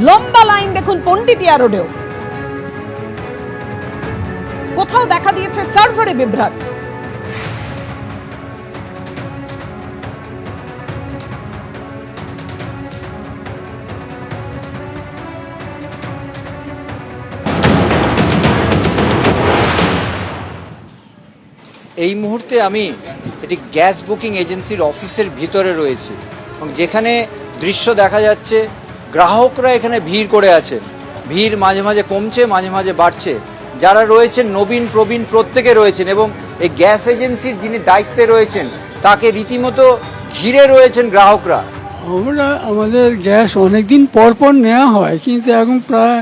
লম্বা লাইন দেখুন পন্ডিতিয়া রোডেও। কোথাও দেখা দিয়েছে সার্ভারে বিভ্রাট। এই মুহূর্তে আমি এটি গ্যাস বুকিং এজেন্সির অফিসের ভিতরে রয়েছে এবং যেখানে দৃশ্য দেখা যাচ্ছে গ্রাহকরা এখানে ভিড় করে আছেন। ভিড় মাঝে মাঝে কমছে, মাঝে মাঝে বাড়ছে। যারা রয়েছেন নবীন প্রবীণ প্রত্যেকে রয়েছেন এবং এই গ্যাস এজেন্সির যিনি দায়িত্বে রয়েছেন তাকে রীতিমতো ঘিরে রয়েছেন গ্রাহকরা। আমাদের গ্যাস অনেকদিন পর পর নেওয়া হয়, কিন্তু এখন প্রায়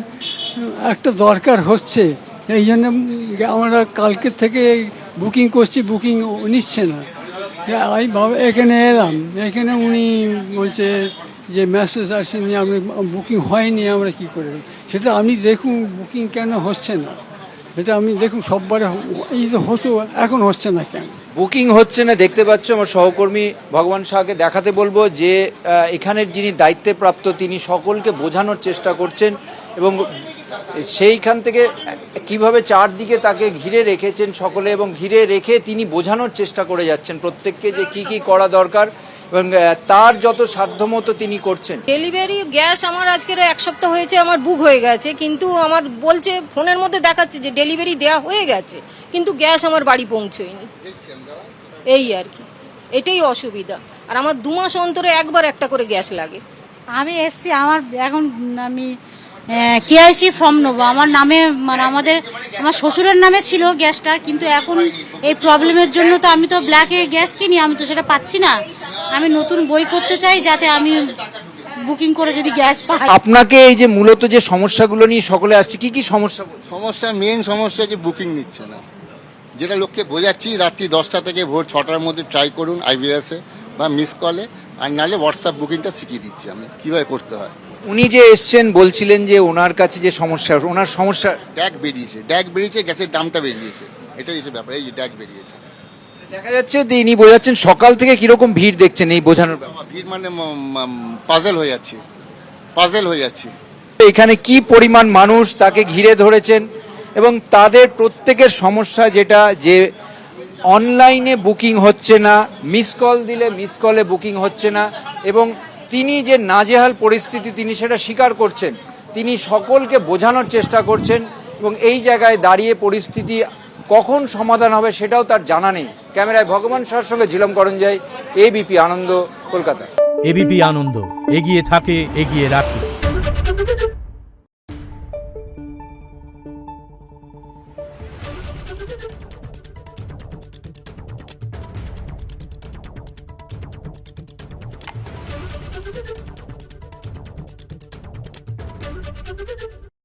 একটা দরকার হচ্ছে, এই জন্য আমরা কালকের থেকে বুকিং করছি, বুকিং নিচ্ছে না। আমি এখানে এলাম, এখানে উনি বলছে যে মেসেজ আসেনি, আপনি বুকিং হয়নি, আমরা কি করে সেটা আপনি দেখুন বুকিং কেন হচ্ছে না, এটা আপনি দেখুন সববারে এই তো হতো, এখন হচ্ছে না কেন? বুকিং হচ্ছে না দেখতে পাচ্ছ। আমার সহকর্মী ভগবান শাহকে দেখাতে বলবো যে এখানের যিনি দায়িত্বে প্রাপ্ত তিনি সকলকে বোঝানোর চেষ্টা করছেন এবং সেইখান থেকে কিভাবে চারদিকে তাকে ঘিরে রেখেছেন সকলে এবং ঘিরে রেখে তিনি বোঝানোর চেষ্টা করে যাচ্ছেন প্রত্যেককে যে কি কি করা দরকার এবং তার যত সাধ্যমতো তিনি করছেন। ডেলিভারি গ্যাস আমার আজকের 1 সপ্তাহ হয়েছে, আমার বুক হয়ে গেছে, কিন্তু আমার বলছে ফোনের মধ্যে দেখাচ্ছে যে ডেলিভারি দেওয়া হয়ে গেছে, কিন্তু গ্যাস আমার বাড়ি পৌঁছয়নি। এই আর কি, এটাই অসুবিধা। আর আমার 2 মাস অন্তরে একবার একটা করে গ্যাস লাগে। আমি এসছি, আমার এখন আমি কেআইসি ফর্ম নেবো আমার নামে, মানে আমার শ্বশুরের নামে ছিল গ্যাসটা, কিন্তু এখন এই প্রবলেমের জন্য তো আমি তো ব্ল্যাকে গ্যাস কিনি, আমি তো সেটা পাচ্ছি না। আমি নতুন বই করতে চাই যাতে আমি বুকিং করে যদি গ্যাস পাই। আপনাকে এই যে মূলত যে সমস্যাগুলো নিয়ে সকলে আসছে, কি কি সমস্যা? মেন সমস্যা যে বুকিং নিচ্ছে না, যেটা লোককে বোঝাচ্ছি রাত্রি 10টা থেকে ভোর 6টার মধ্যে ট্রাই করুন আইভিএসে বা মিস কলে, আর নাহলে হোয়াটসঅ্যাপ বুকিংটা শিখিয়ে দিচ্ছি আমি কিভাবে করতে হয়। উনি যে এসছেন বলছিলেন যে ওনার কাছে যে সমস্যা, ওনার সমস্যা ড্যাগ বেরিয়েছে, গ্যাসের দামটা বেরিয়েছে, এটাই হচ্ছে ব্যাপার। এই যে ড্যাগ বেরিয়েছে, দেখা যাচ্ছে যে ইনি বোঝাচ্ছেন সকাল থেকে কিরকম ভিড় দেখছেন এই বোঝানোর ব্যাপার। ভিড় মানে পাজেল হয়ে যাচ্ছে। এখানে কি পরিমাণ মানুষ তাকে ঘিরে ধরেছেন এবং তাদের প্রত্যেকের সমস্যা যেটা যে অনলাইনে বুকিং হচ্ছে না, মিস কল দিলে মিস কলে বুকিং হচ্ছে না এবং তিনি যে নাজেহাল পরিস্থিতি তিনি সেটা স্বীকার করছেন, তিনি সকলকে বোঝানোর চেষ্টা করছেন এবং এই জায়গায় দাঁড়িয়ে পরিস্থিতি কখন সমাধান হবে সেটাও তার জানা নেই। ক্যামেরায় ভগবান শাহর সঙ্গে ঝিলম করঞ্জাই, এবিপি আনন্দ, কলকাতা। এবিপি আনন্দ, এগিয়ে থাকে, এগিয়ে রাখে।